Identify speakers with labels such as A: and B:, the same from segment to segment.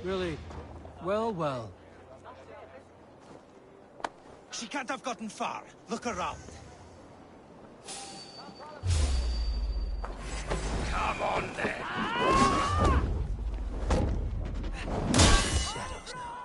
A: Really? Well, well.
B: She can't have gotten far. Look around.
C: Come on, then.
A: Shadows now.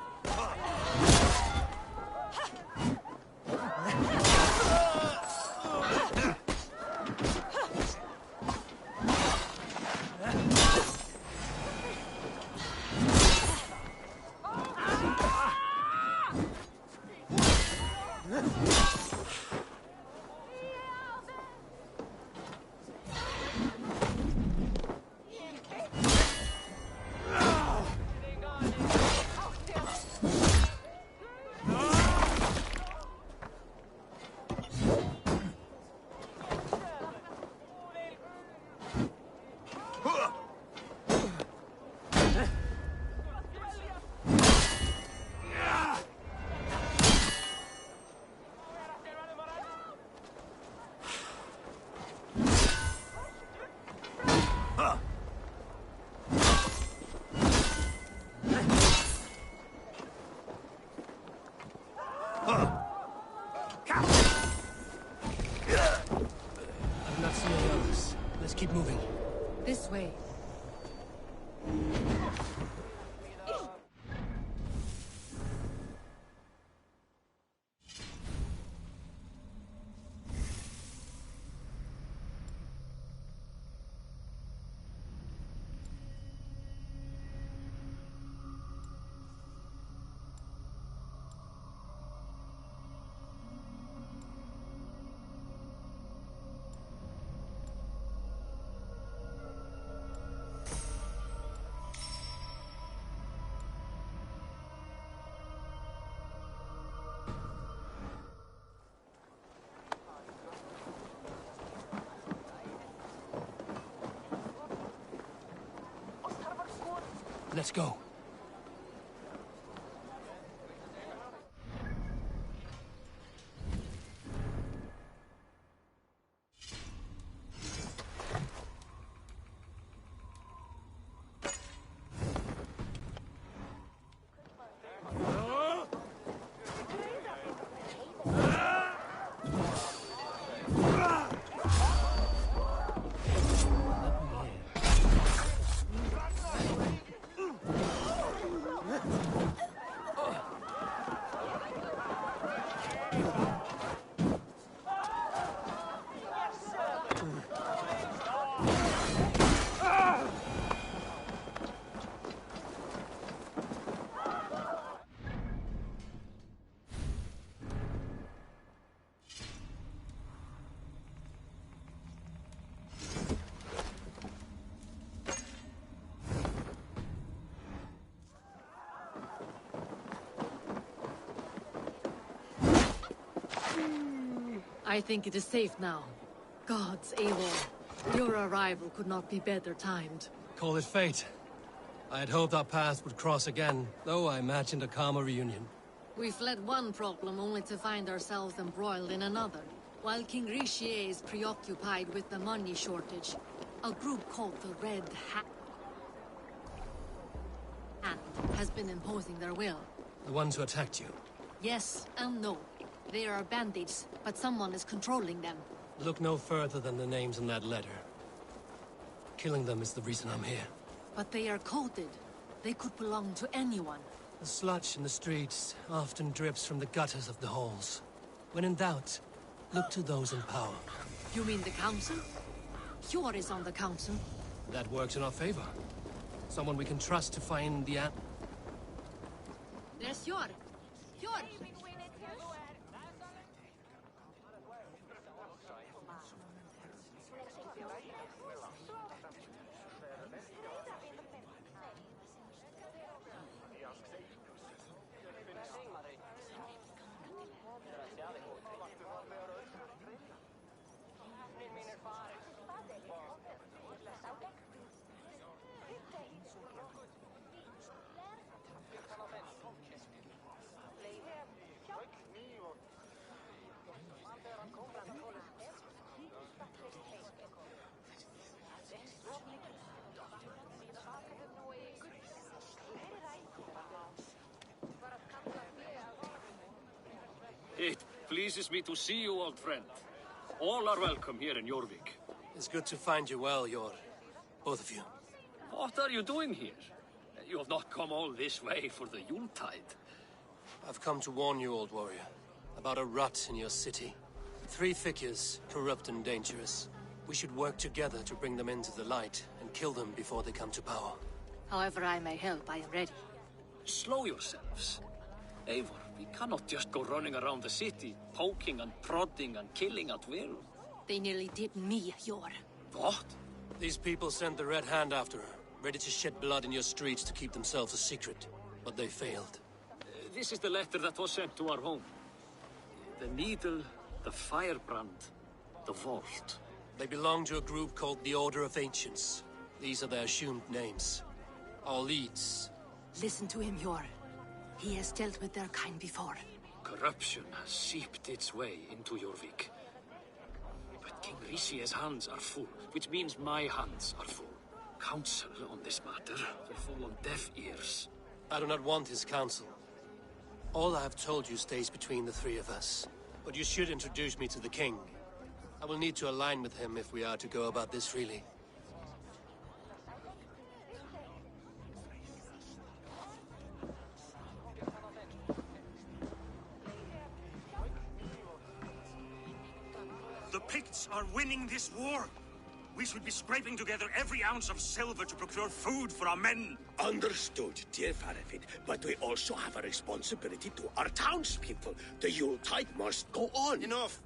A: I've not seen any others. Let's keep moving.
D: This way.
A: Let's go.
D: I think it is safe now. Gods, Eivor, your arrival could not be better timed.
A: Call it fate. I had hoped our paths would cross again, though I imagined a calmer reunion.
D: We fled one problem only to find ourselves embroiled in another. While King Richier is preoccupied with the money shortage, a group called the Red Hand has been imposing their will.
A: The ones who attacked you.
D: Yes and no. They are bandits, but someone is controlling them.
A: Look no further than the names in that letter. Killing them is the reason I'm here.
D: But they are coded. They could belong to anyone.
A: The sludge in the streets often drips from the gutters of the halls. When in doubt, look to those in power.
D: You mean the council? Hjor is on the council.
A: That works in our favor. Someone we can trust to find the
D: There's Hjor! Hjor!
C: It pleases me to see you, old friend. All are welcome here in Jorvik.
A: It's good to find you well, both of you.
C: What are you doing here? You have not come all this way for the Yuletide.
A: I've come to warn you, old warrior, about a rot in your city. 3 figures, corrupt and dangerous. We should work together to bring them into the light and kill them before they come to power.
D: However I may help, I am ready.
C: Slow yourselves. Eivor, we cannot just go running around the city, poking and prodding and killing at will.
D: They nearly did me, Yor.
C: What?
A: These people sent the Red Hand after her, ready to shed blood in your streets to keep themselves a secret. But they failed.
C: This is the letter that was sent to our home. The needle, the firebrand, the vault.
A: They belong to a group called the Order of Ancients. These are their assumed names. Our leads.
D: Listen to him, Yor. He has dealt with their kind before.
C: Corruption has seeped its way into Jorvik. But King Rishi's hands are full, which means my hands are full. Counsel on this matter will fall on deaf ears.
A: I do not want his counsel. All I have told you stays between the 3 of us. But you should introduce me to the king. I will need to align with him if we are to go about this freely.
B: The Picts are winning this war. We should be scraping together every ounce of silver to procure food for our men.
E: Understood, dear Faravid, but we also have a responsibility to our townspeople. The Yuletide must go on.
F: Enough.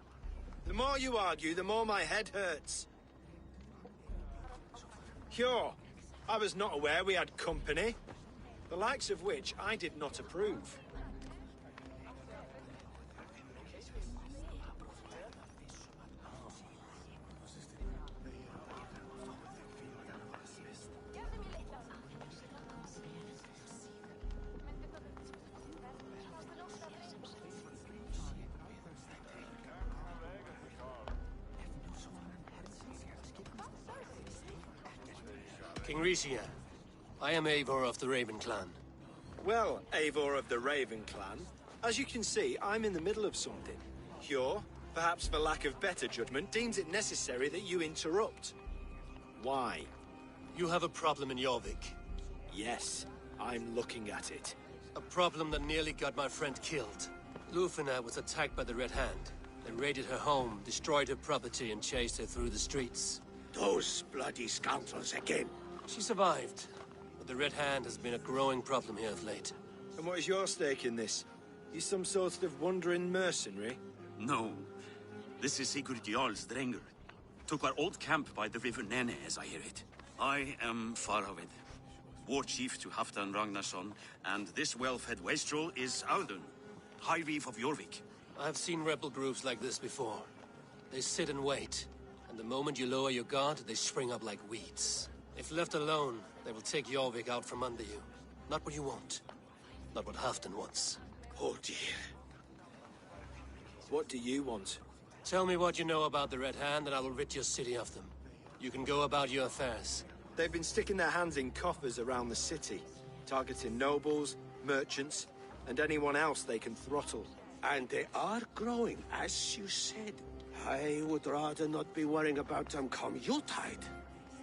F: The more you argue, the more my head hurts. Sure, I was not aware we had company, the likes of which I did not approve.
A: King Rishia, I am Eivor of the Raven Clan.
F: Well, Eivor of the Raven Clan, as you can see, I'm in the middle of something. Hjor, perhaps for lack of better judgment, deems it necessary that you interrupt. Why?
A: You have a problem in Jorvik.
F: Yes, I'm looking at it.
A: A problem that nearly got my friend killed. Lufina was attacked by the Red Hand. They raided her home, destroyed her property, and chased her through the streets.
E: Those bloody scoundrels again.
A: She survived, but the Red Hand has been a growing problem here of late.
F: And what is your stake in this? You some sort of wandering mercenary?
G: No. This is Sigurd Jarl's Drenger. Took our old camp by the river Nene, as I hear it. I am Faravid, war chief to Halfdan Ragnarsson, and this well-fed wastrel is Audun, High Reeve of Jorvik.
A: I have seen rebel groups like this before. They sit and wait, and the moment you lower your guard, they spring up like weeds. If left alone, they will take Jorvik out from under you. Not what you want. Not what Halfdan wants.
E: Oh dear.
F: What do you want?
A: Tell me what you know about the Red Hand, and I will rid your city of them. You can go about your affairs.
F: They've been sticking their hands in coffers around the city, targeting nobles, merchants, and anyone else they can throttle.
E: And they are growing, as you said. I would rather not be worrying about them come Yuletide.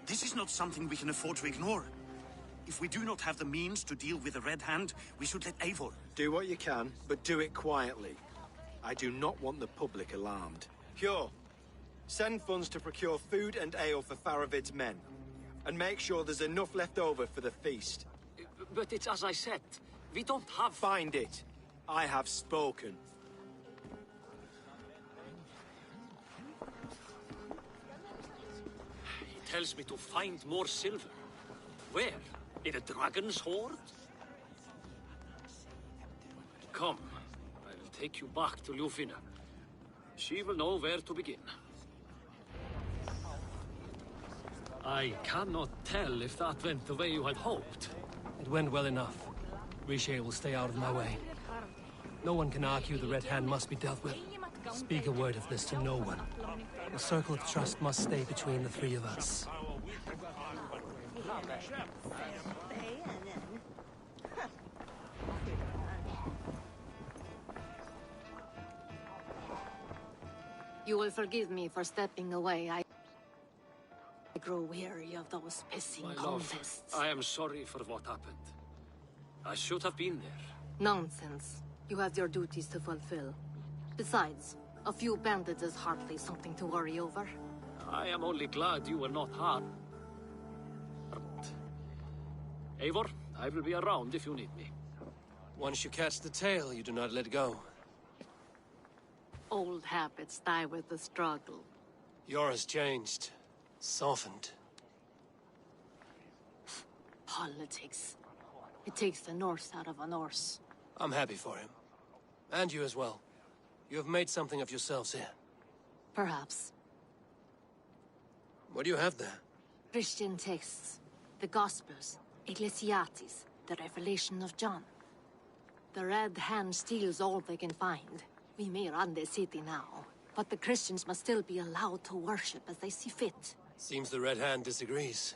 G: This is not something we can afford to ignore. If we do not have the means to deal with the Red Hand, we should let Eivor.
F: Do what you can, but do it quietly. I do not want the public alarmed. Hjor, send funds to procure food and ale for Faravid's men. And make sure there's enough left over for the feast.
C: But it's as I said, we don't have...
F: Find it. I have spoken.
C: He tells me to find more silver. Where? In a dragon's hoard? Come, I will take you back to Lufina. She will know where to begin. I cannot tell if that went the way you had hoped.
A: It went well enough. Riche will stay out of my way. No one can argue the Red Hand must be dealt with. Speak a word of this to no one. The circle of trust must stay between the 3 of us.
D: You will forgive me for stepping away. I grow weary of those pissing
C: My love,
D: contests.
C: I am sorry for what happened. I should have been there.
D: Nonsense. You have your duties to fulfill. Besides, a few bandits is hardly something to worry over.
C: I am only glad you were not hurt. Eivor, I will be around if you need me.
A: Once you catch the tail, you do not let go.
D: Old habits die with the struggle.
A: Yours changed. Softened.
D: Politics. It takes the Norse out of a Norse.
A: I'm happy for him. And you as well. You have made something of yourselves here.
D: Perhaps.
A: What do you have there?
D: Christian texts. The Gospels. Ecclesiastes. The Revelation of John. The Red Hand steals all they can find. We may run the city now, but the Christians must still be allowed to worship as they see fit.
A: Seems the Red Hand disagrees.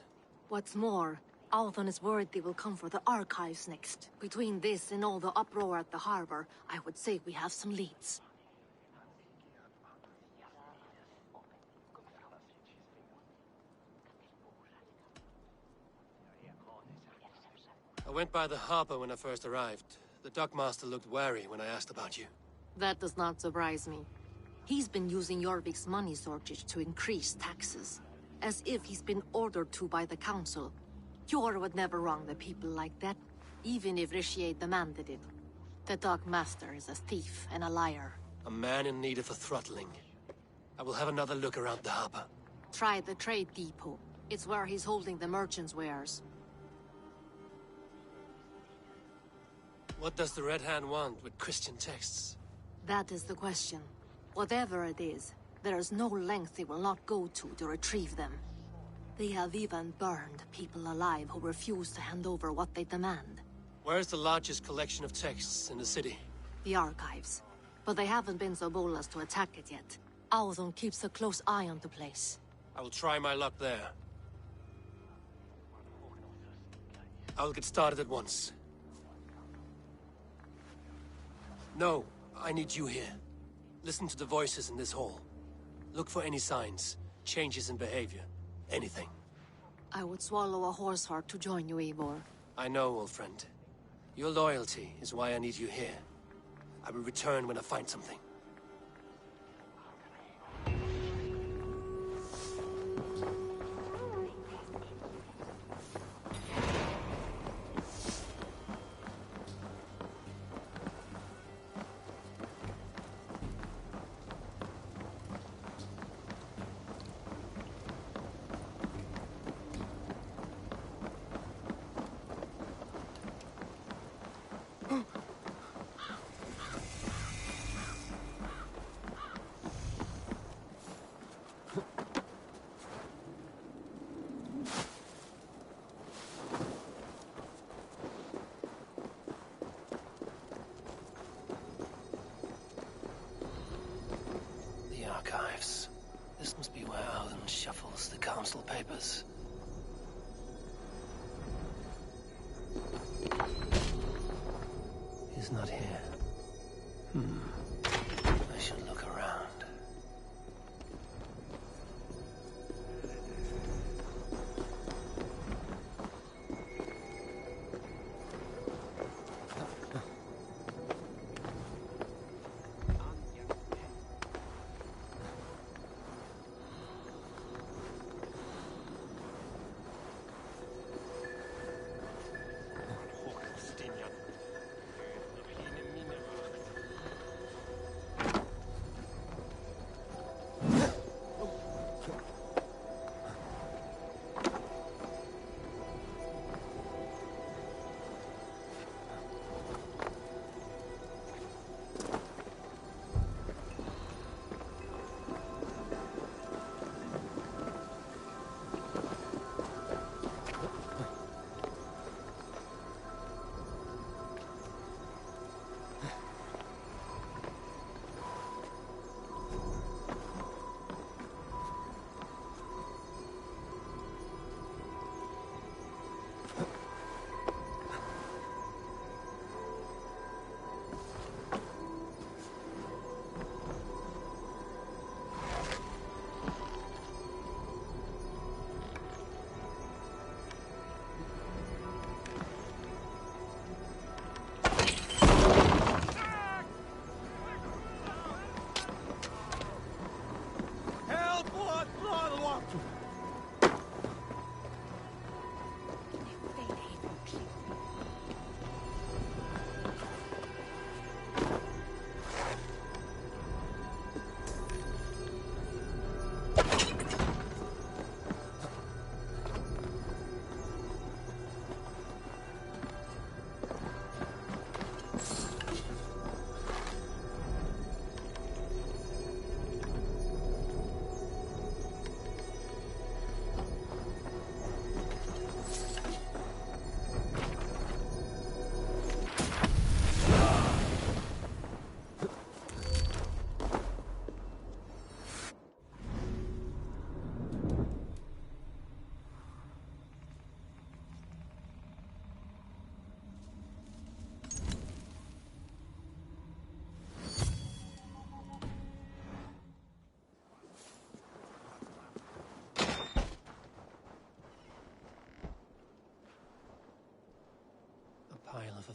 D: What's more, Althon is worried they will come for the archives next. Between this and all the uproar at the harbor, I would say we have some leads.
A: I went by the harbor when I first arrived. The dockmaster looked wary when I asked about you.
D: That does not surprise me. He's been using Jorvik's money shortage to increase taxes. As if he's been ordered to by the council. Jor would never wrong the people like that, even if Richier demanded it. The dockmaster is a thief and a liar.
A: A man in need of a throttling. I will have another look around the harbor.
D: Try the trade depot. It's where he's holding the merchants' wares.
A: What does the Red Hand want with Christian texts?
D: That is the question. Whatever it is, there is no length they will not go to retrieve them. They have even burned people alive who refuse to hand over what they demand.
A: Where's the largest collection of texts in the city?
D: The archives. But they haven't been so bold as to attack it yet. Althon keeps a close eye on the place.
A: I will try my luck there. I will get started at once. No, I need you here. Listen to the voices in this hall. Look for any signs, changes in behavior, anything.
D: I would swallow a horse heart to join you, Eivor.
A: I know, old friend. Your loyalty is why I need you here. I will return when I find something. Archives. This must be where Alan shuffles the council papers. He's not here. I should look around.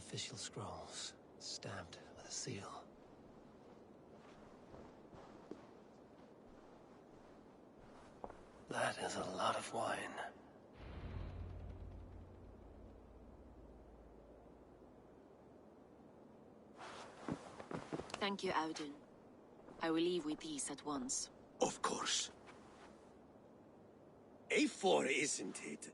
A: Official scrolls, stamped with a seal. That is a lot of wine.
H: Thank you, Audun. I will leave with these at once.
E: Of course. A4, isn't it?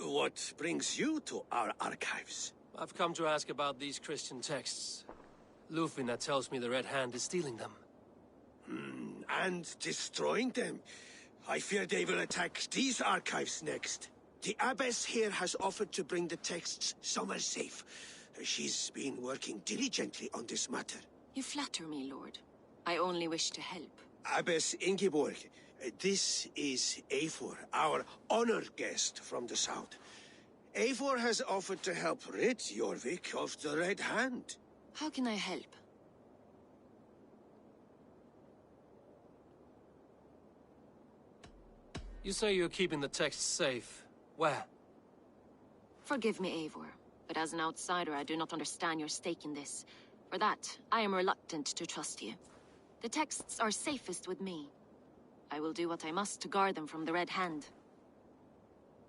E: What brings you to our archives?
A: I've come to ask about these Christian texts. Lufina tells me the Red Hand is stealing them.
E: And destroying them. I fear they will attack these archives next. The Abbess here has offered to bring the texts somewhere safe. She's been working diligently on this matter.
H: You flatter me, Lord. I only wish to help.
E: Abbess Ingeborg, this is Eivor, our honored guest from the south. Eivor has offered to help rid Jorvik of the Red Hand.
H: How can I help?
A: You say you're keeping the texts safe. Where?
H: Forgive me, Eivor, but as an outsider, I do not understand your stake in this. For that, I am reluctant to trust you. The texts are safest with me. I will do what I must to guard them from the Red Hand.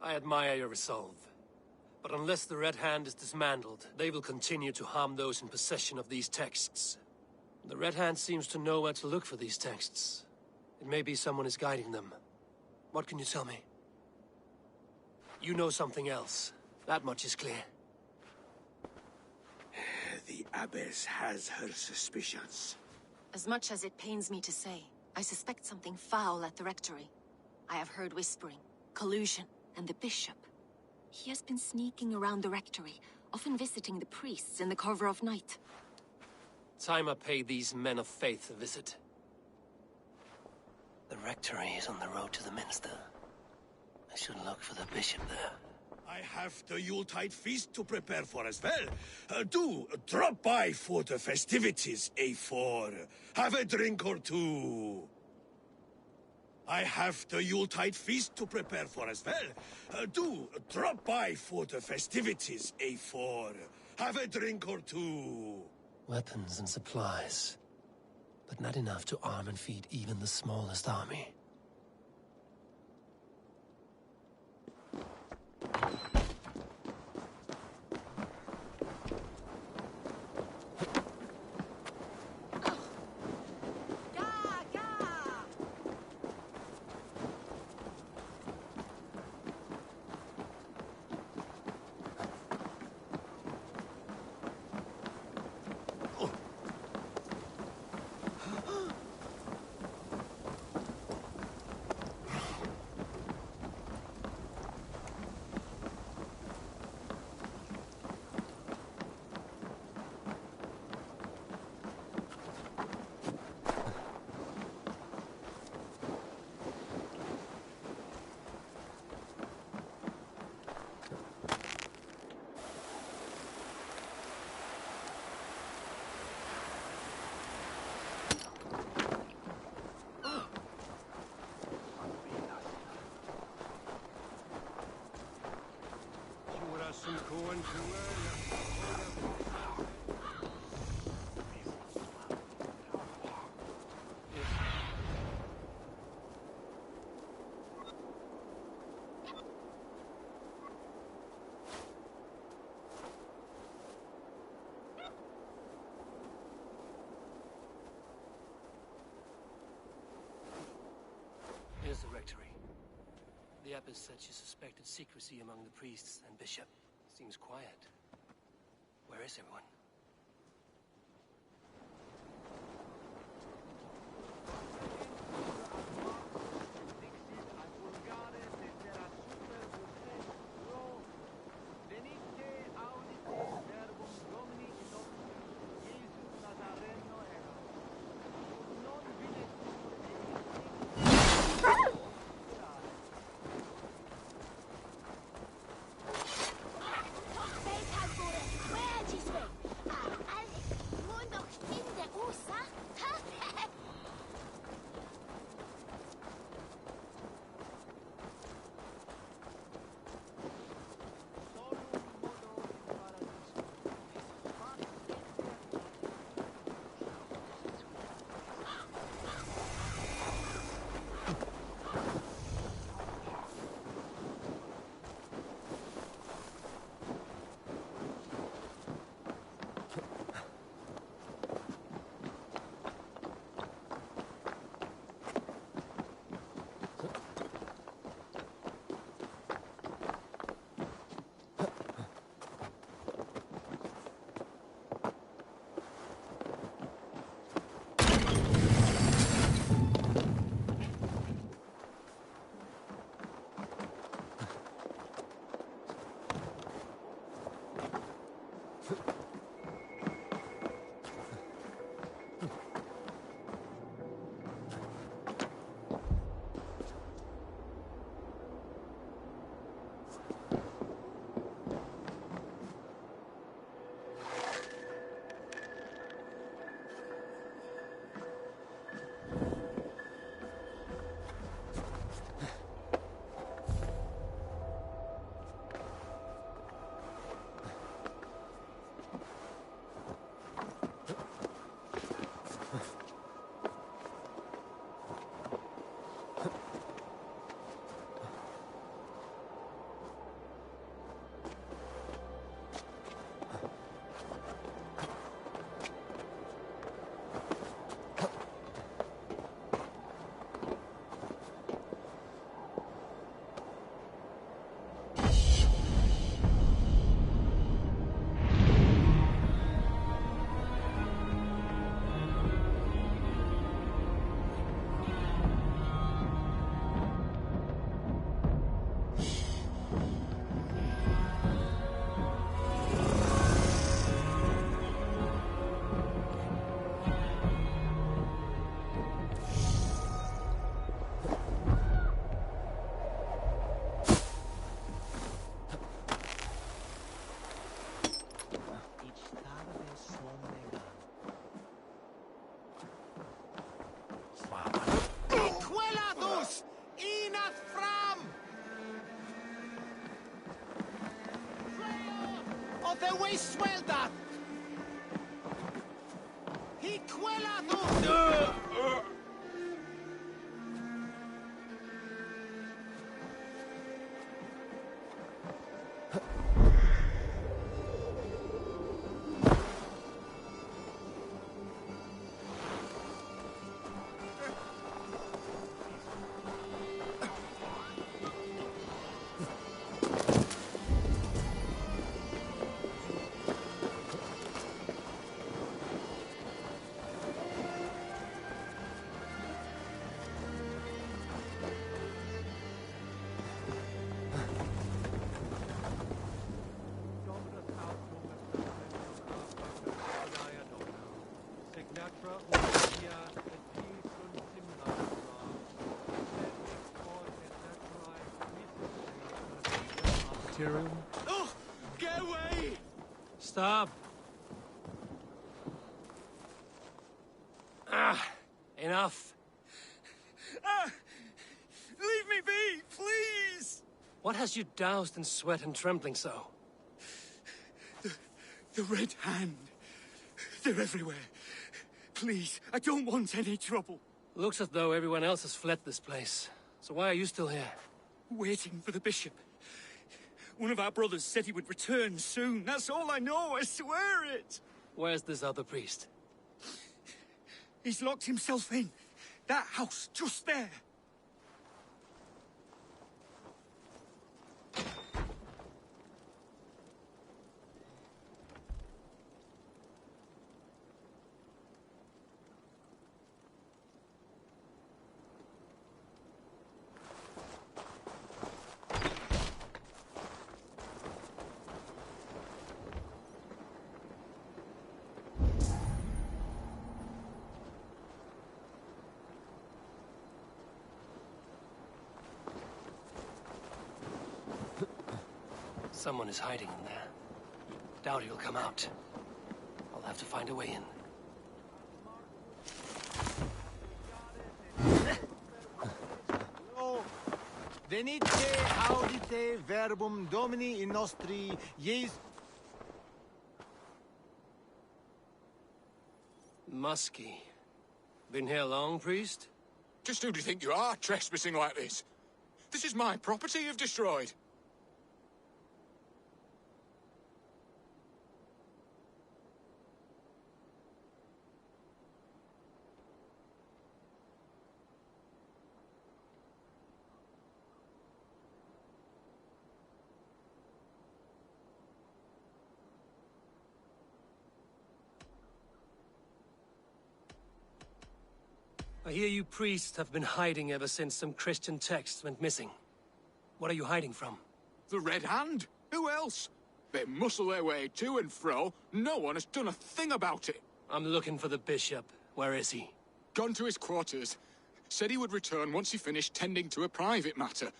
A: I admire your resolve. But unless the Red Hand is dismantled, they will continue to harm those in possession of these texts. The Red Hand seems to know where to look for these texts. It may be someone is guiding them. What can you tell me? You know something else. That much is clear.
E: The Abbess has her suspicions.
H: As much as it pains me to say, I suspect something foul at the rectory. I have heard whispering, collusion, and the bishop. He has been sneaking around the rectory, often visiting the priests in the cover of night.
A: Time I pay these men of faith a visit. The rectory is on the road to the minster. I should look for the bishop there.
E: I have the Yuletide feast to prepare for as well. Do drop by for the festivities, A4. Have a drink or two. I have the Yuletide feast to prepare for as well. Do drop by for the festivities, A4. Have a drink or two.
A: Weapons and supplies. But not enough to arm and feed even the smallest army. Here's the rectory. The abbess said she suspected secrecy among the priests and bishop. Seems quiet. Where is everyone?
I: te wey suelta! ¡Y cuela tú!
B: Oh, get away!
A: Stop. Enough.
B: Leave me be, please!
A: What has you doused in sweat and trembling so?
B: The Red Hand. They're everywhere. Please, I don't want any trouble.
A: Looks as though everyone else has fled this place. So why are you still here?
B: Waiting for the bishop. One of our brothers said he would return soon. That's all I know, I swear it!
A: Where's this other priest?
B: He's locked himself in. That house, just there.
A: Someone is hiding in there. Doubt he'll come out. I'll have to find a way in.
I: Venite audite verbum Domini in nostri Jes...
A: Muskie. Been here long, priest?
J: Just who do you think you are, trespassing like this? This is my property you've destroyed.
A: I hear you priests have been hiding ever since some Christian texts went missing. What are you hiding from?
J: The Red Hand? Who else? They muscle their way to and fro. No one has done a thing about it.
A: I'm looking for the bishop. Where is he?
J: Gone to his quarters. Said he would return once he finished tending to a private matter.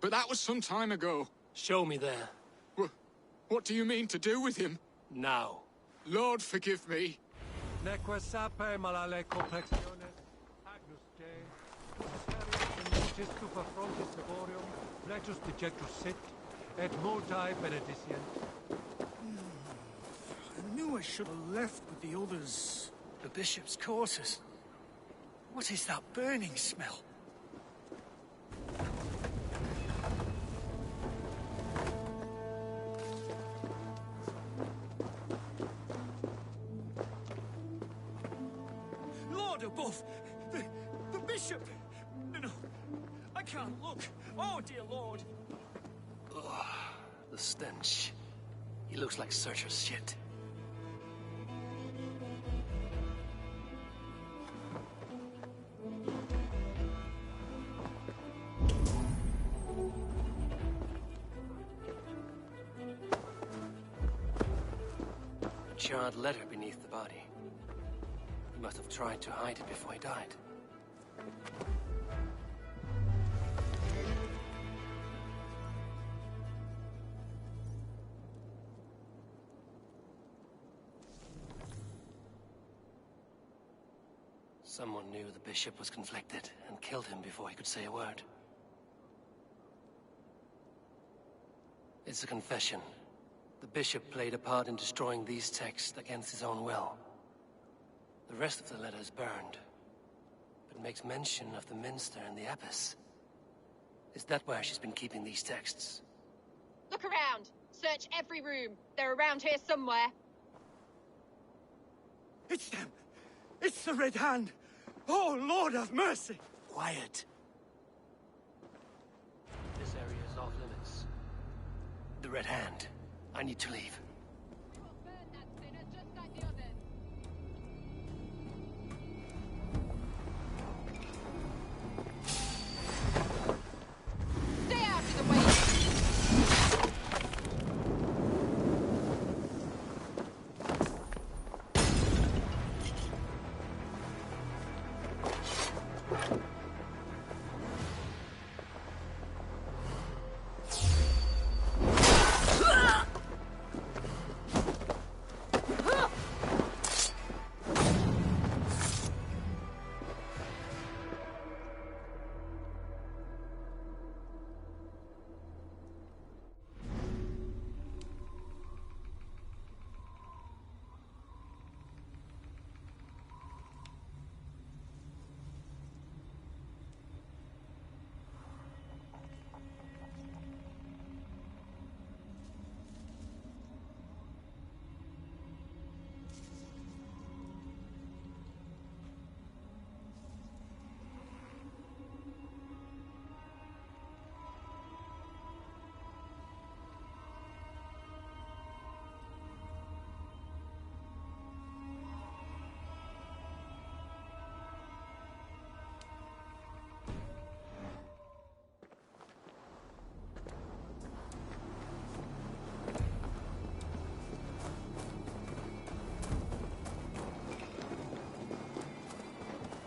J: But that was some time ago.
A: Show me there.
J: What do you mean to do with him?
A: Now.
J: Lord, forgive me.
K: Neque sape malale complexiones, agnus Dei, mysterius super frontis laborium, flectus dejectus sit, et multae benedicient.
B: I knew I should have left with the others. The bishop's quarters. What is that burning smell? Lord above! The bishop! No, I can't look. Oh, dear Lord!
A: Ugh, the stench. He looks like Searcher's shit. A charred letter beneath the body. He must have tried to hide it before he died. Someone knew the bishop was conflicted and killed him before he could say a word. It's a confession. The bishop played a part in destroying these texts against his own will. The rest of the letter is burned, but makes mention of the minster and the abbess. Is that where she's been keeping these texts?
L: Look around! Search every room. They're around here somewhere.
B: It's them! It's the Red Hand! Oh, Lord have mercy!
A: Quiet. This area is off limits. The Red Hand. I need to leave.
L: We will burn that sinner just like the others. Stay out of the way!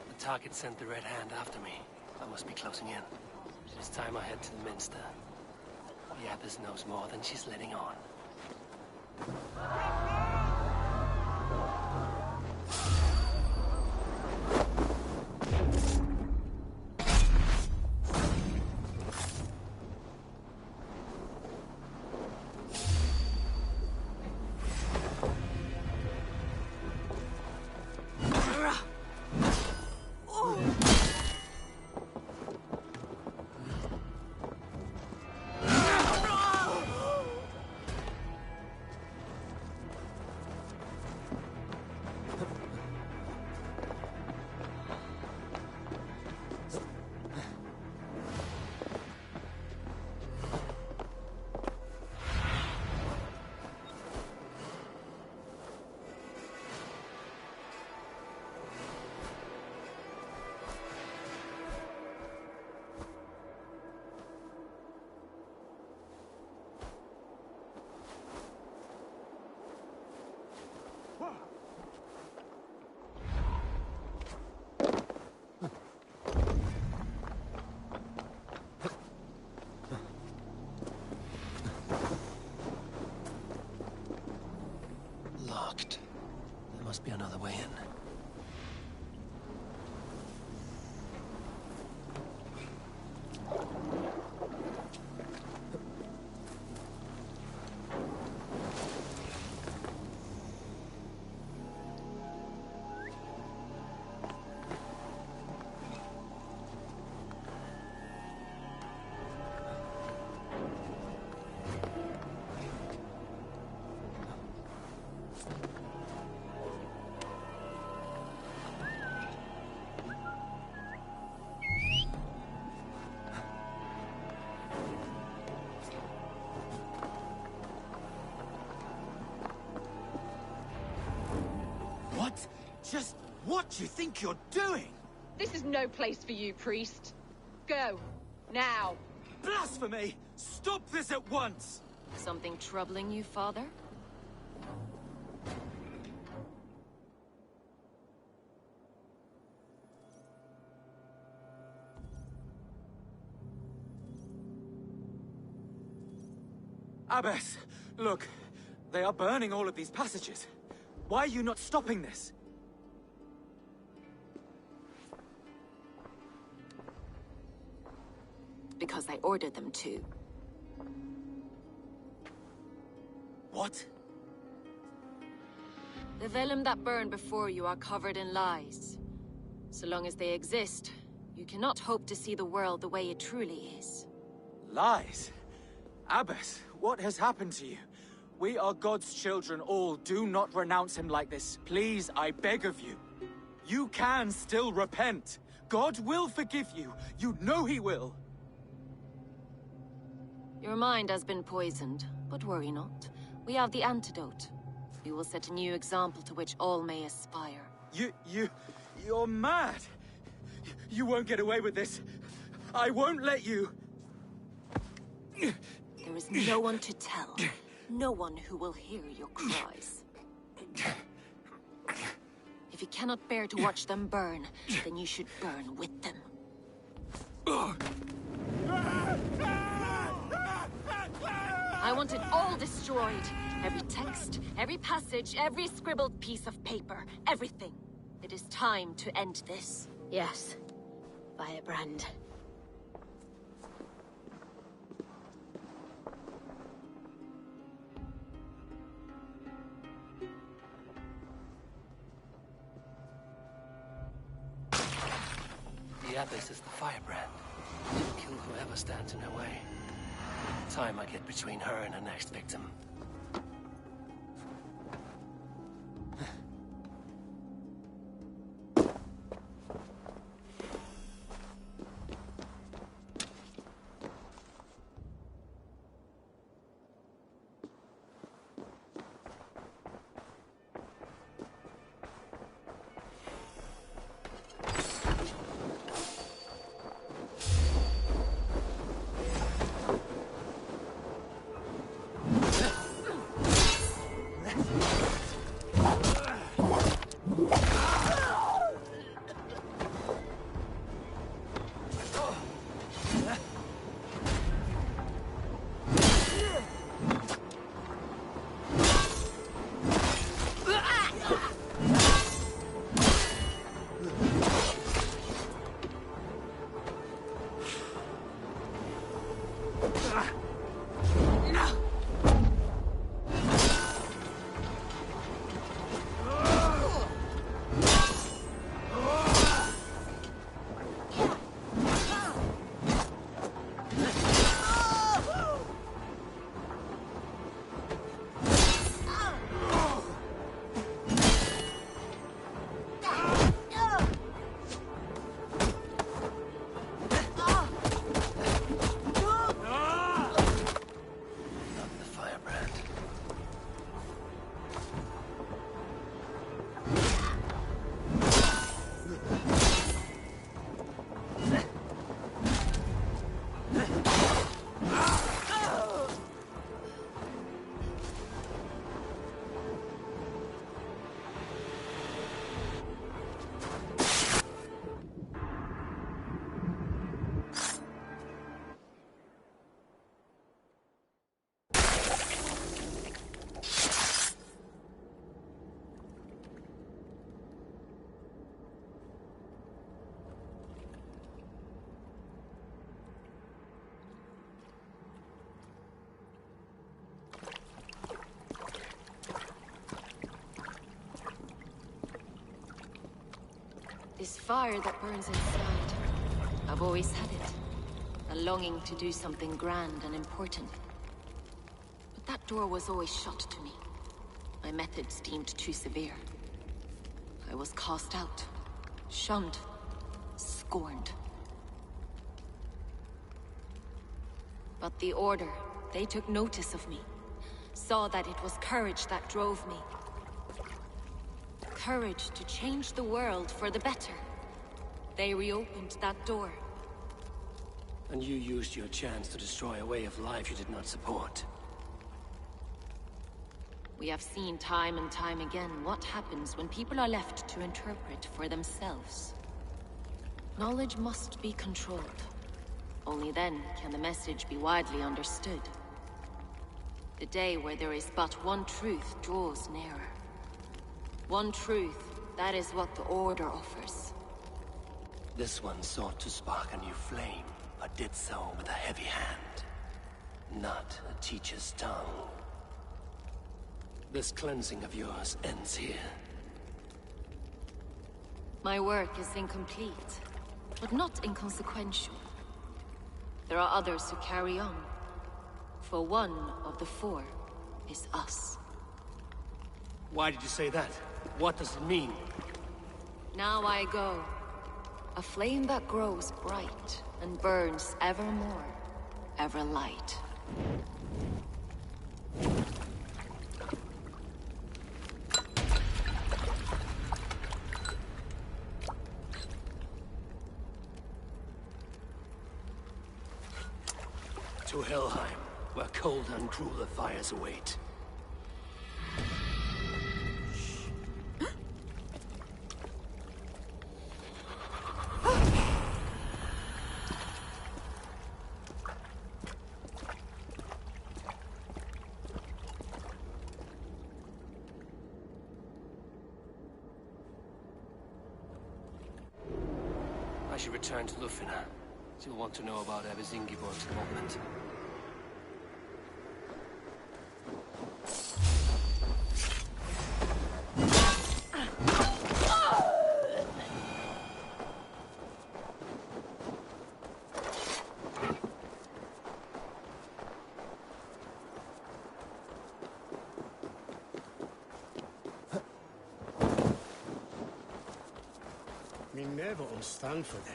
A: The target sent the Red Hand after me. I must be closing in. It is time I head to the minster. The abbess knows more than she's letting on. Locked. There must be another way in.
B: What? Just what do you think you're doing?
L: This is no place for you, priest. Go. Now.
B: Blasphemy! Stop this at once!
H: Something troubling you, father?
M: Abbess, look. They are burning all of these passages. Why are you not stopping this?
H: Because I ordered them to.
F: What?
H: The vellum that burned before you are covered in lies. So long as they exist, you cannot hope to see the world the way it truly is.
M: Lies? Abbess, what has happened to you? We are God's children all. Do not renounce him like this. Please, I beg of you. You can still repent. God will forgive you. You know he will.
H: Your mind has been poisoned, but worry not. We have the antidote. We will set a new example to which all may aspire.
M: You're mad! You won't get away with this. I won't let you.
H: There is no one to tell. No one who will hear your cries. If you cannot bear to watch them burn, then you should burn with them. I want it all destroyed. Every text, every passage, every scribbled piece of paper, everything. It is time to end this.
D: Yes, Firebrand.
A: The Abbess is the Firebrand. She'll kill whoever stands in her way. Time I get between her and her next victim.
H: This fire that burns inside. I've always had it. A longing to do something grand and important. But that door was always shut to me. My methods deemed too severe. I was cast out, shunned, scorned. But the Order, they took notice of me. Saw that it was courage that drove me. Courage to change the world for the better. They reopened that door.
A: And you used your chance to destroy a way of life you did not support.
H: We have seen time and time again what happens when people are left to interpret for themselves. Knowledge must be controlled. Only then can the message be widely understood. The day where there is but one truth draws nearer. One truth, that is what the Order offers.
A: This one sought to spark a new flame, but did so with a heavy hand. Not a teacher's tongue. This cleansing of yours ends here.
H: My work is incomplete, but not inconsequential. There are others who carry on. For one of the four is us.
A: Why did you say that? What does it mean?
H: Now I go. A flame that grows bright and burns ever more, ever light.
A: To Helheim, where cold and crueler fires await. I should return to Lufina. She'll want to know about Abbess Ingeborg's involvement.
N: Me never will stand for that.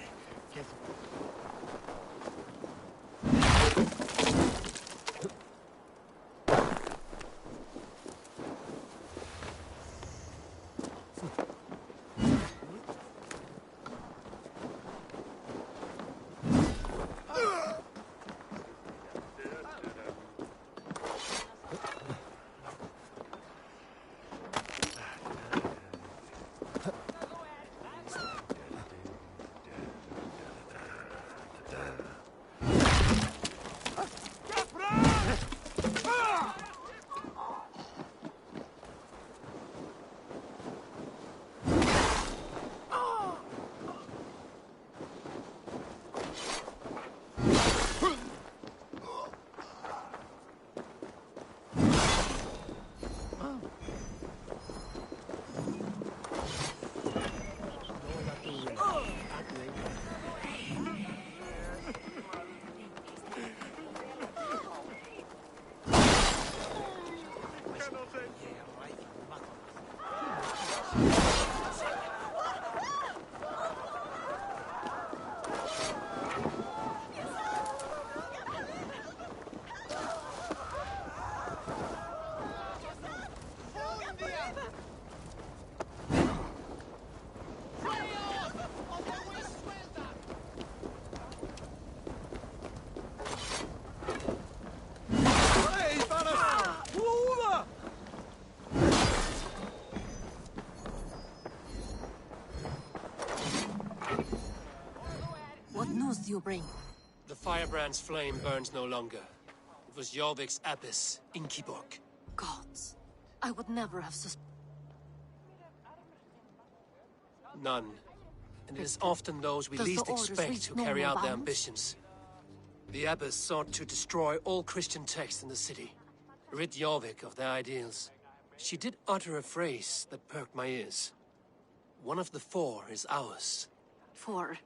D: What news do you bring?
A: The firebrand's flame burns no longer. It was Jorvik's abbess, Ingeborg.
D: Gods. I would never have
A: None. And it is often those we
D: Does the
A: least
D: orders
A: expect
D: reach
A: who carry
D: normal
A: out their
D: bounds?
A: ambitions. The abbess sought to destroy all Christian texts in the city, rid Jorvik of their ideals. She did utter a phrase that perked my ears. One of the four is ours.
D: 4.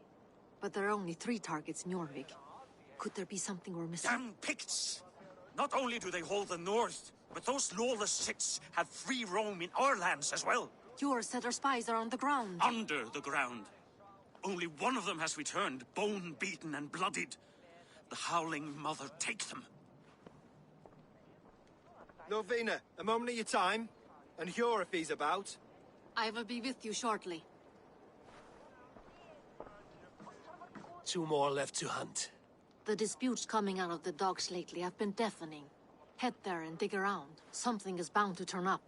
D: But there are only 3 targets in Jorvik. Could there be something we're missing?
G: Damn Picts! Not only do they hold the north, but those lawless Sits have free roam in our lands as well.
D: Your said our spies are on the ground.
G: Under the ground. Only one of them has returned, bone-beaten and bloodied. The Howling Mother take them.
F: Lovina, a moment of your time. And Hjor if he's about.
D: I will be with you shortly.
A: 2 more left to hunt.
D: The disputes coming out of the docks lately have been deafening. Head there and dig around. Something is bound to turn up.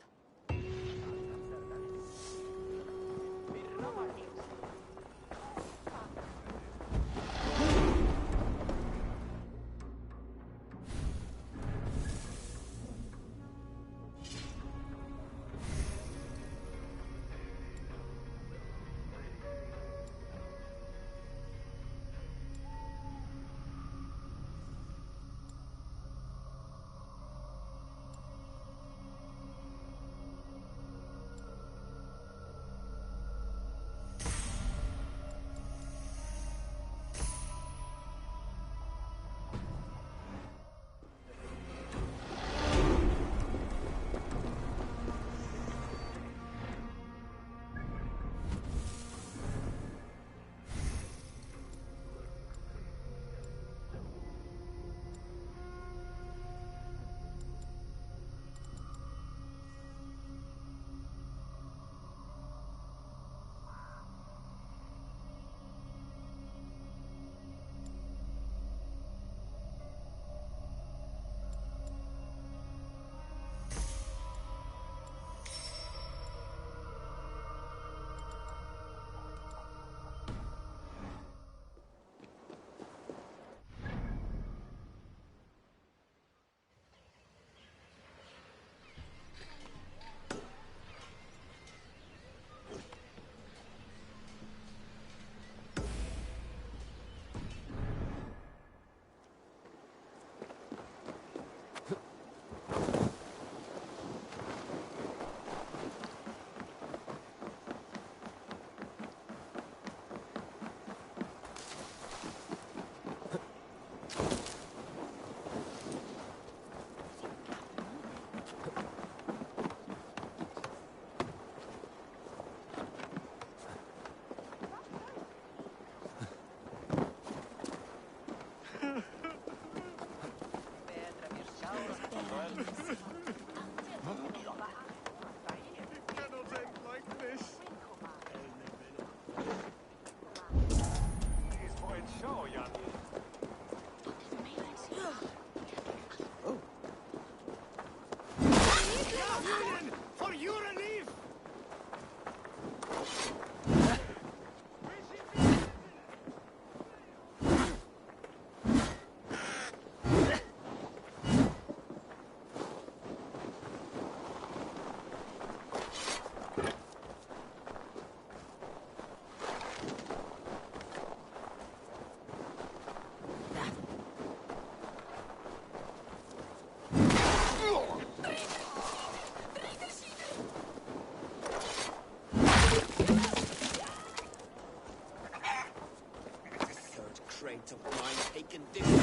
E: pint of wine taken this week,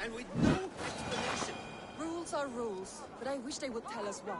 E: and with no explanation.
O: Rules are rules, but I wish they would tell us why.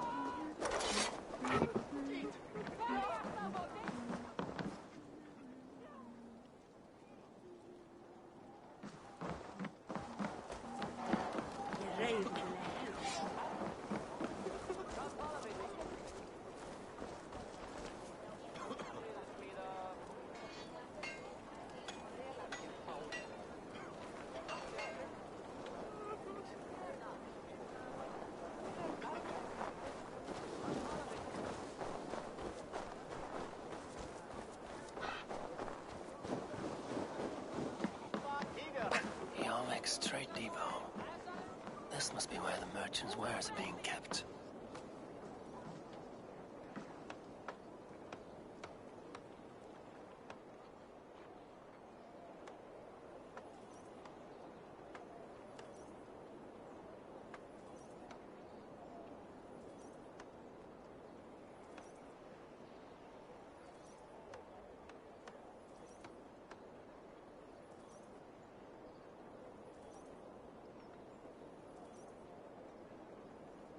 A: Trade depot. This must be where the merchants' wares are being kept.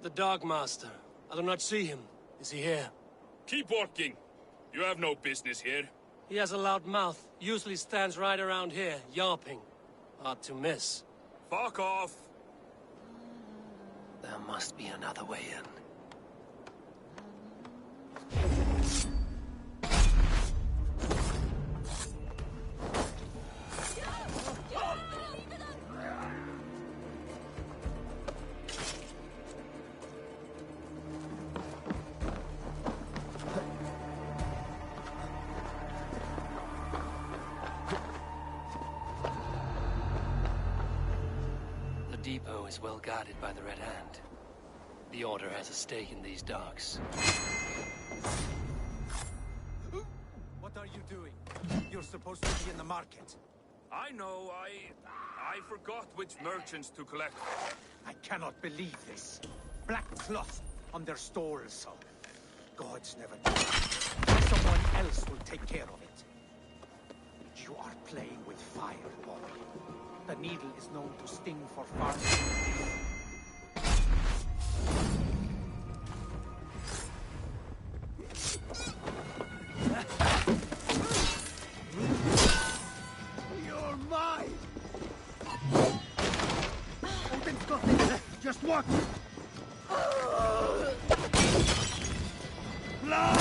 A: The Dark Master. I do not see him. Is he here?
P: Keep working. You have no business here.
A: He has a loud mouth. Usually stands right around here, yawping. Hard to miss.
P: Fuck off!
A: There must be another way in. The depot is well guarded by the Red Hand. The Order has a stake in these docks.
I: What are you doing? You're supposed to be in the market.
P: I know, I forgot which merchants to collect.
I: I cannot believe this. Black cloth on their stalls. Oh, gods never do. Someone else will take care of it. You are playing with fire, boy. The needle is known to sting for far more than this.
B: You're mine! Odin's got it! Just watch! Blood!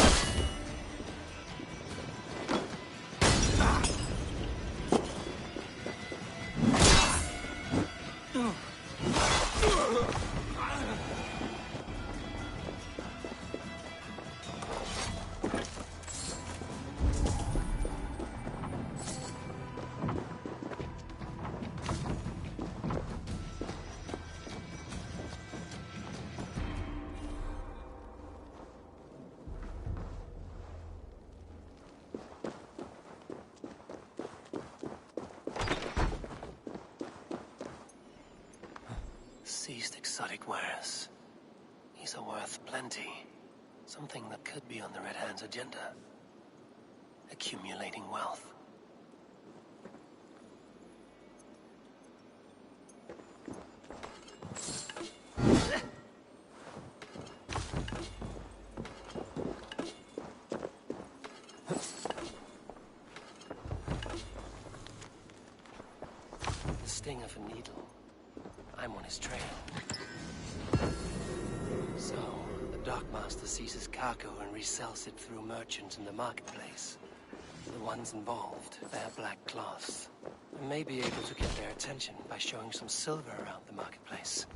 A: Seized exotic wares. These are worth plenty. Something that could be on the Red Hand's agenda. Accumulating wealth. The sting of a needle. I'm on his trail. So, the Dockmaster seizes cargo and resells it through merchants in the marketplace. The ones involved wear black cloths. I may be able to get their attention by showing some silver around the marketplace.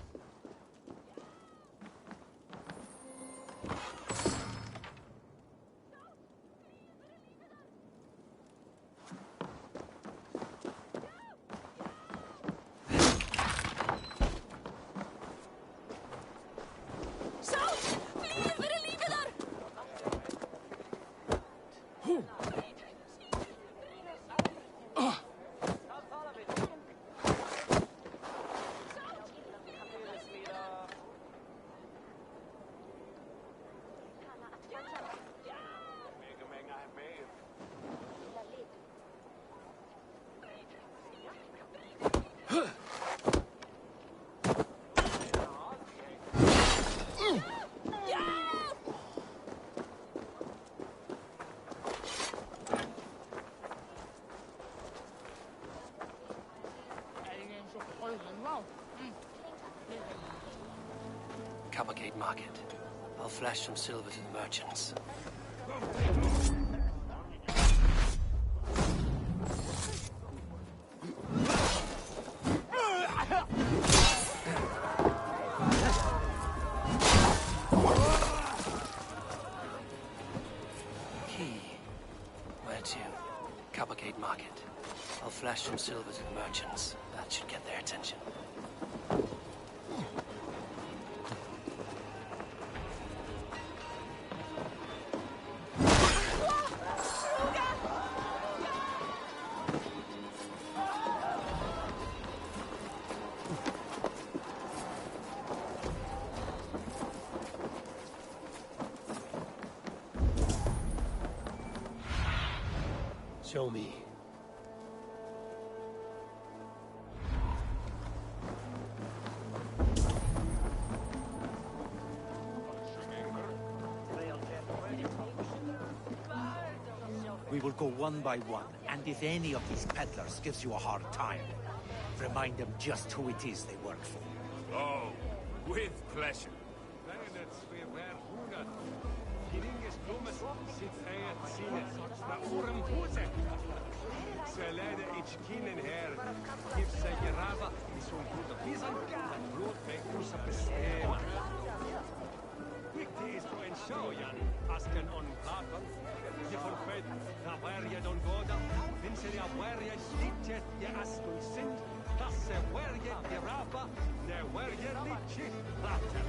A: Coppergate Market. I'll flash some silver to the merchants. Key. Where to? Coppergate Market. I'll flash some silver to the merchants. That should get their attention. Show me.
I: We will go one by one, and if any of these peddlers gives you a hard time, remind them just who it is they work for.
P: Oh, with pleasure.
K: Asken on Papen, je verfeit, daar waar je dan goda, vindt je waar je liedje, je askul sint, dat ze waar je rapa, ne waar je liedje, later.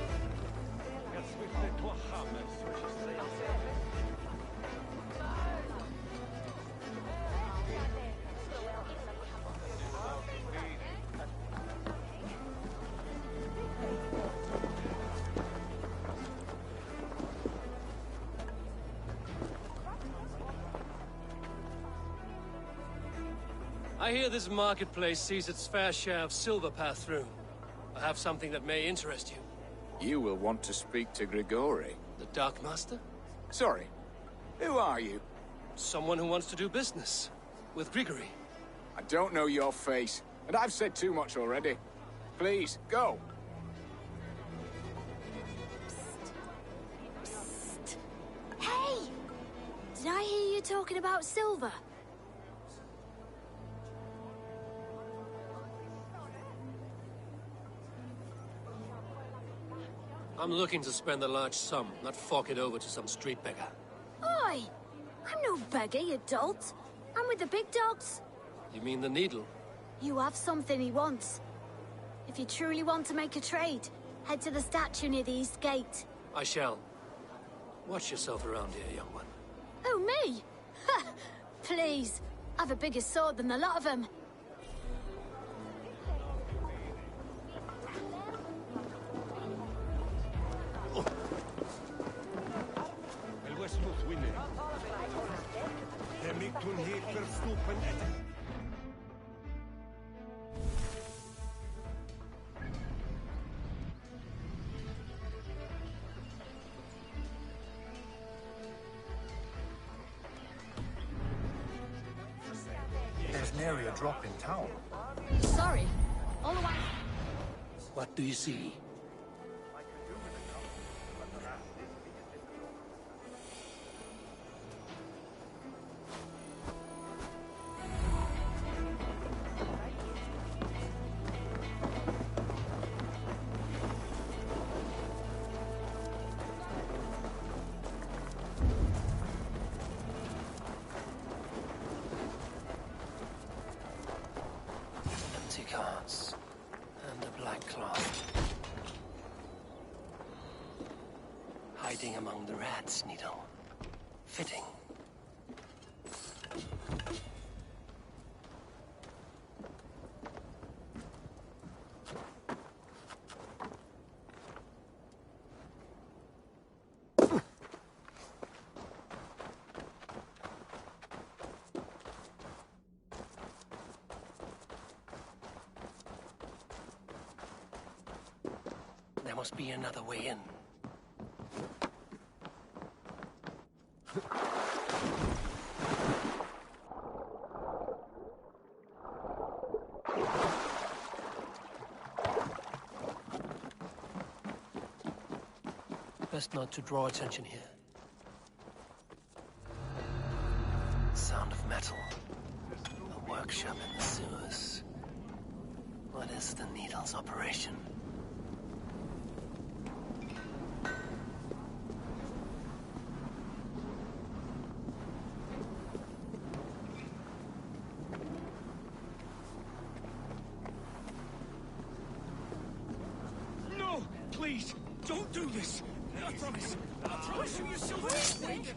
K: Het zwifte tochamme, zoals je zei.
A: I hear this marketplace sees its fair share of silver pass through. I have something that may interest you.
J: You will want to speak to Grigori.
A: The Dark Master?
J: Sorry. Who are you?
A: Someone who wants to do business. With Grigori.
J: I don't know your face, and I've said too much already. Please, go.
Q: Psst. Hey! Did I hear you talking about silver?
A: I'm looking to spend a large sum, not fork it over to some street beggar.
Q: Oi! I'm no beggar, you dolt. I'm with the big dogs.
A: You mean the needle?
Q: You have something he wants. If you truly want to make a trade, head to the statue near the East Gate.
A: I shall. Watch yourself around here, young one.
Q: Oh, me? Ha! Please. I've a bigger sword than the lot of them.
I: There's nary a drop in town.
Q: Sorry. All the way.
A: What do you see? Cards and a black cloth. Hiding among the rats, Needle. Fitting. There must be another way in. Best not to draw attention here. Sound of metal. A workshop in the sewers. What is the Needle's operation?
B: No! Please! Don't do this! I promise! I promise you you're still awake!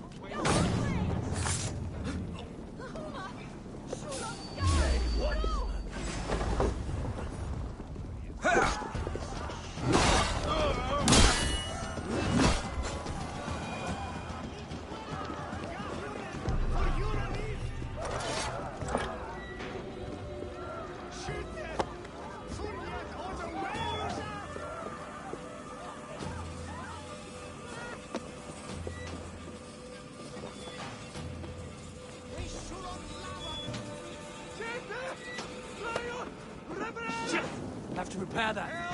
A: Have to repair that.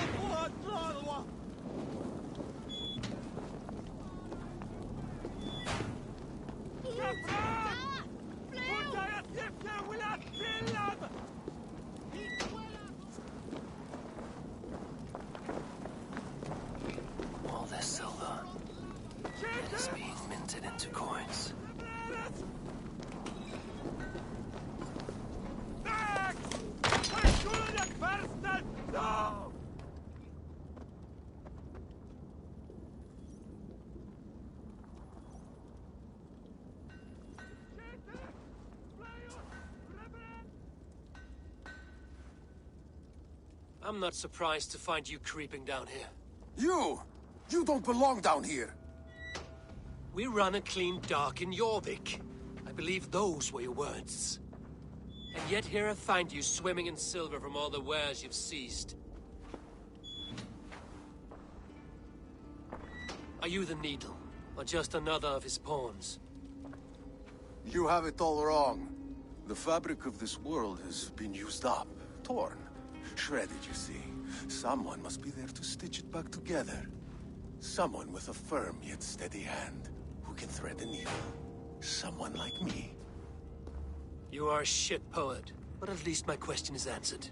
A: All this silver is being minted into coins. I'm not surprised to find you creeping down here.
E: You don't belong down here!
A: We run a clean dock in Jorvik. I believe those were your words. And yet here I find you swimming in silver from all the wares you've seized. Are you the Needle, or just another of his pawns?
E: You have it all wrong. The fabric of this world has been used up, torn, shredded, you see. Someone must be there to stitch it back together. Someone with a firm yet steady hand, who can thread a needle. Someone like me.
A: You are a shit poet, but at least my question is answered.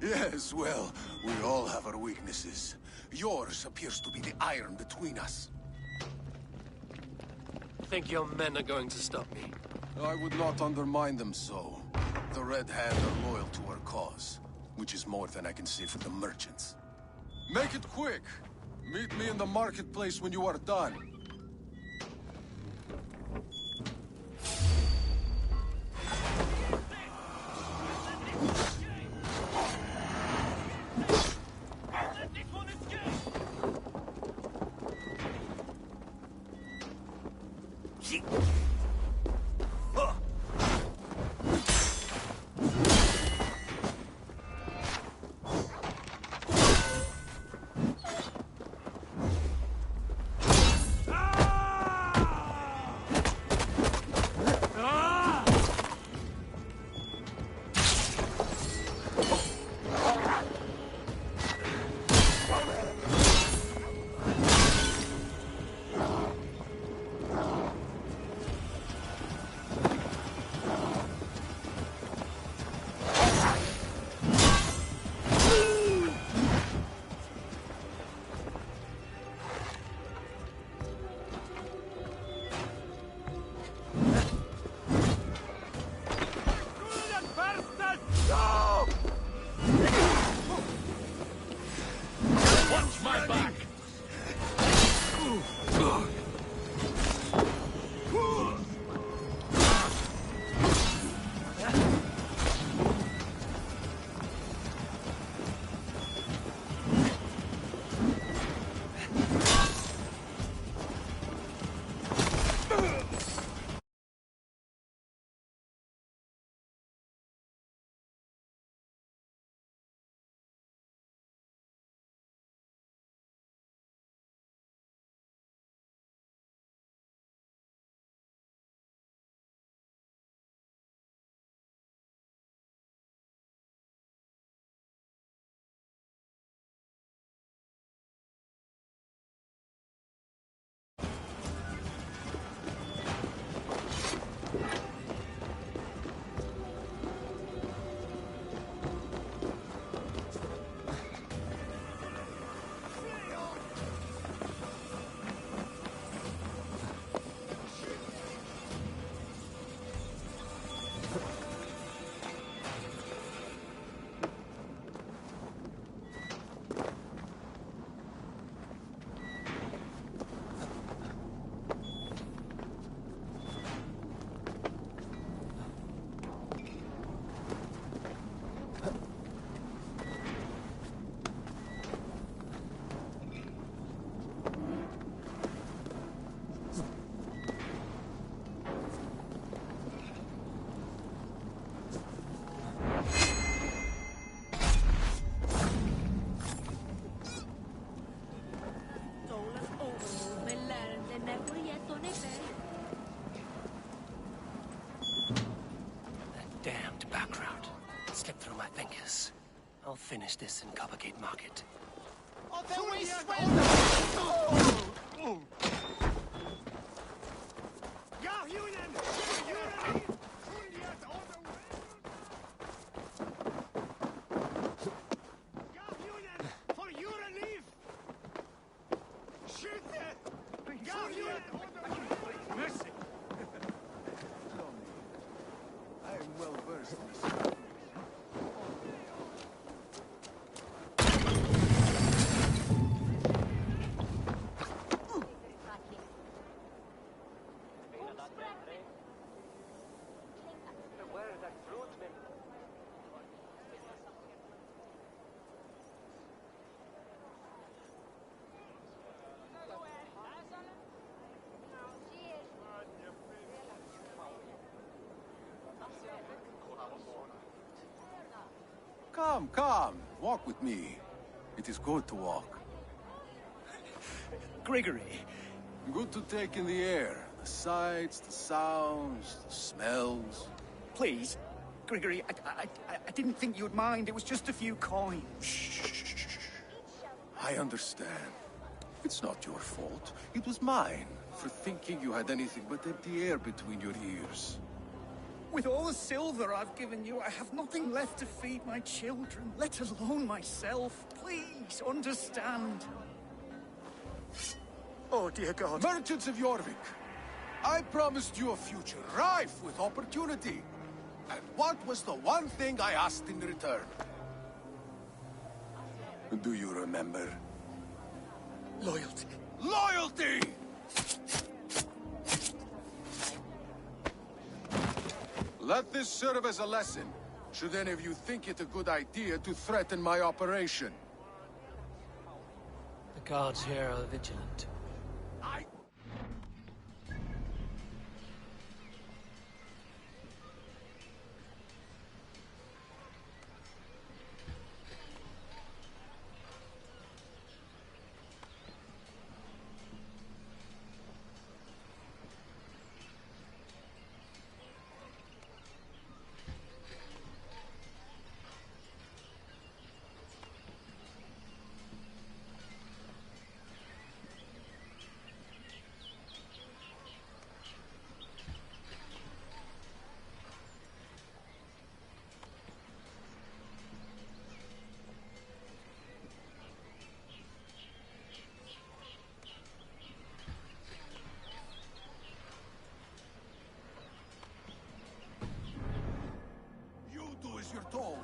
E: Yes, well, we all have our weaknesses. Yours appears to be the iron between us.
A: Think your men are going to stop me?
E: I would not undermine them so. The Red Hand are loyal to our cause, which is more than I can say for the merchants. Make it quick! Meet me in the marketplace when you are done.
A: slipped through my fingers. I'll finish this in Coppergate Market.
B: Mercy! I am well versed in this.
R: Come, come, walk with me. It is good to walk.
B: Gregory.
R: Good to take in the air. The sights, the sounds, the smells.
B: Please, Gregory, I didn't think you'd mind. It was just a few coins.
R: Shh. I understand. It's not your fault. It was mine for thinking you had anything but empty air between your ears.
B: With all the silver I've given you, I have nothing left to feed my children, let alone myself. Please, understand. Oh, dear God.
R: Merchants of Jorvik, I promised you a future rife with opportunity. And what was the one thing I asked in return? Do you remember?
B: Loyalty.
R: Loyalty! Let this serve as a lesson, should any of you think it a good idea to threaten my operation.
A: The guards here are vigilant.
R: You're told.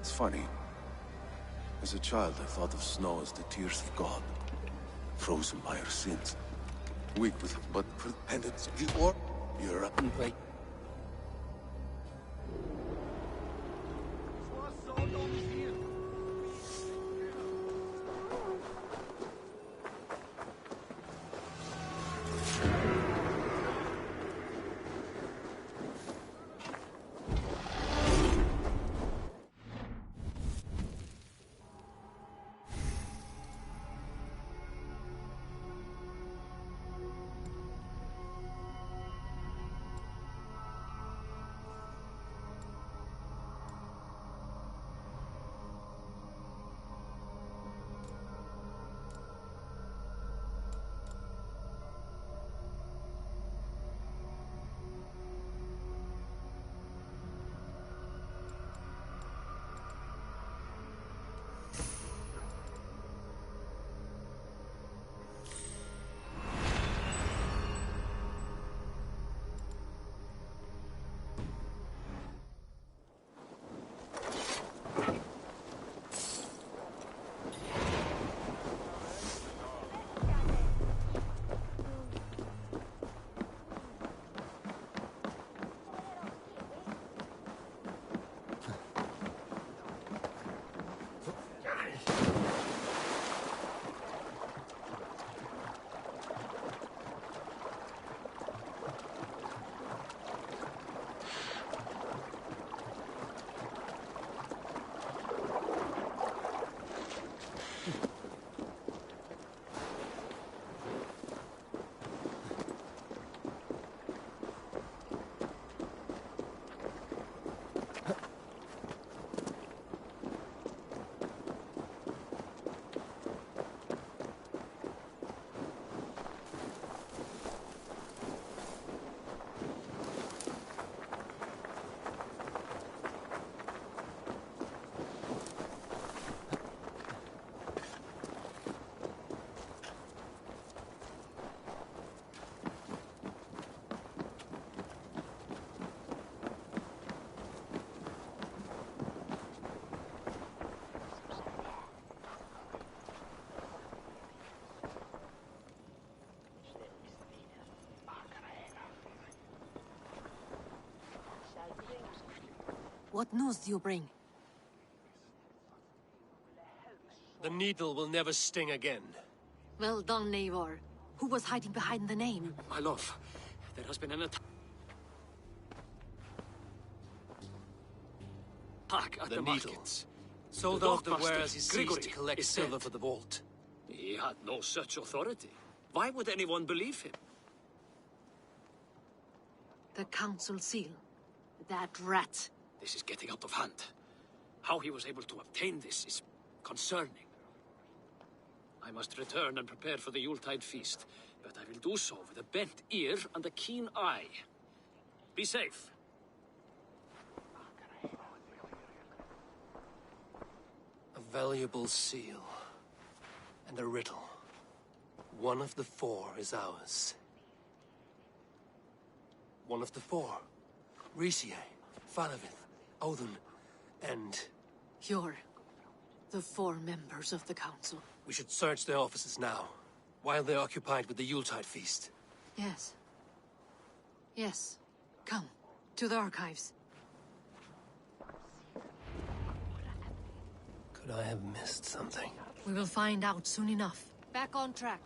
R: It's funny. As a child, I thought of snow as the tears of God, frozen by our sins. Weak with but for penance, or you're up and wait.
D: What news do you bring?
A: The needle will never sting again.
D: Well done, Eivor. Who was hiding behind the name?
C: My love, there has been an attack at the
A: needle.
C: markets.
A: Sold
C: The
A: off the
C: dockmaster,
A: wares he seized
C: Grigory,
A: to collect
C: is
A: silver
C: dead.
A: for the vault.
C: He had no such authority. Why would anyone believe him?
D: The council seal. That rat.
C: This is getting out of hand. How he was able to obtain this is concerning. I must return and prepare for the Yuletide feast, but I will do so with a bent ear and a keen eye. Be safe.
A: A valuable seal. And a riddle. One of the four is ours. One of the four. Risie, Falavith, Odin, and...
D: You're the four members of the council.
A: We should search their offices now, while they're occupied with the Yuletide feast.
D: Yes. Yes. Come, to the archives.
A: Could I have missed something?
D: We will find out soon enough. Back on track.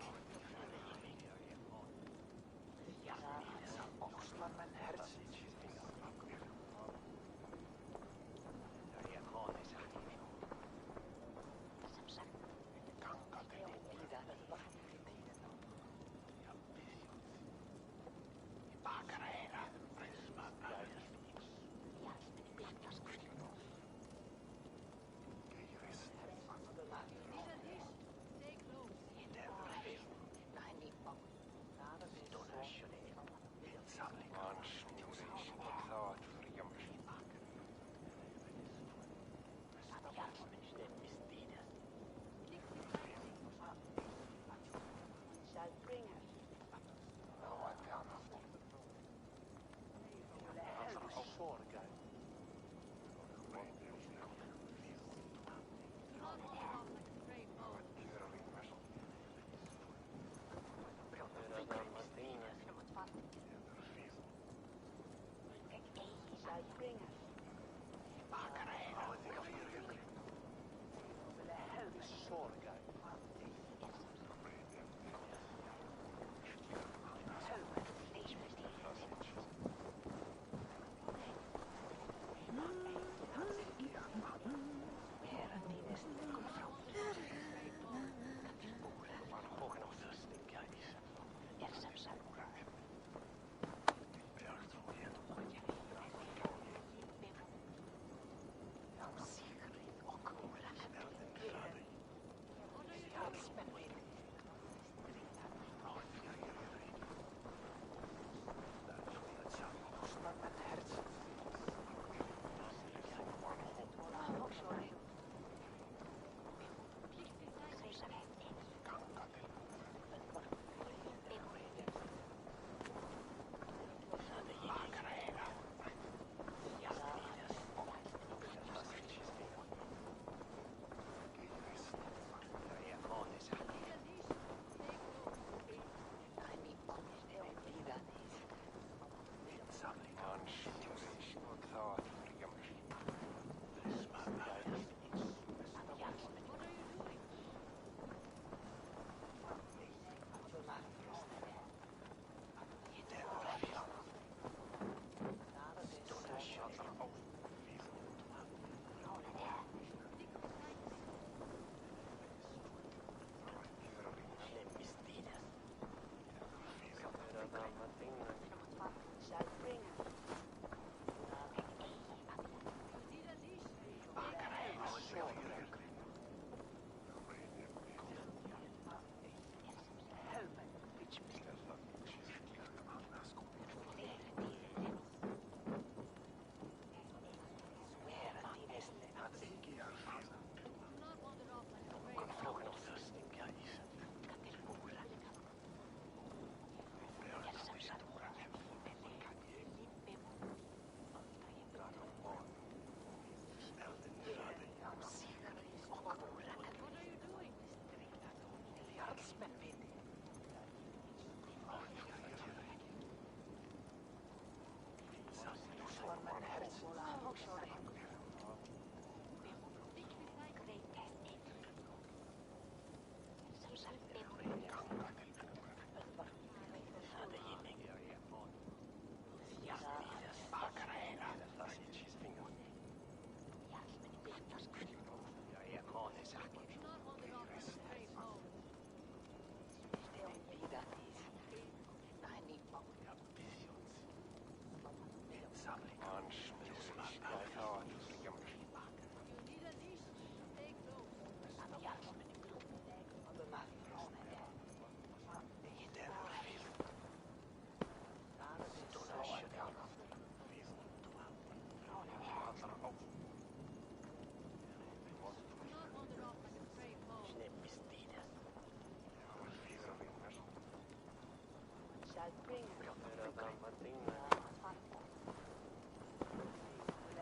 K: The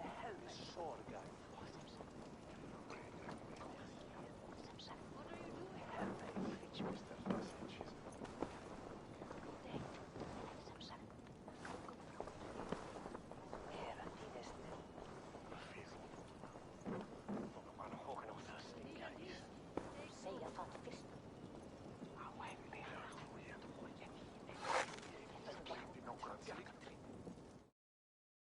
K: hell is Sorga?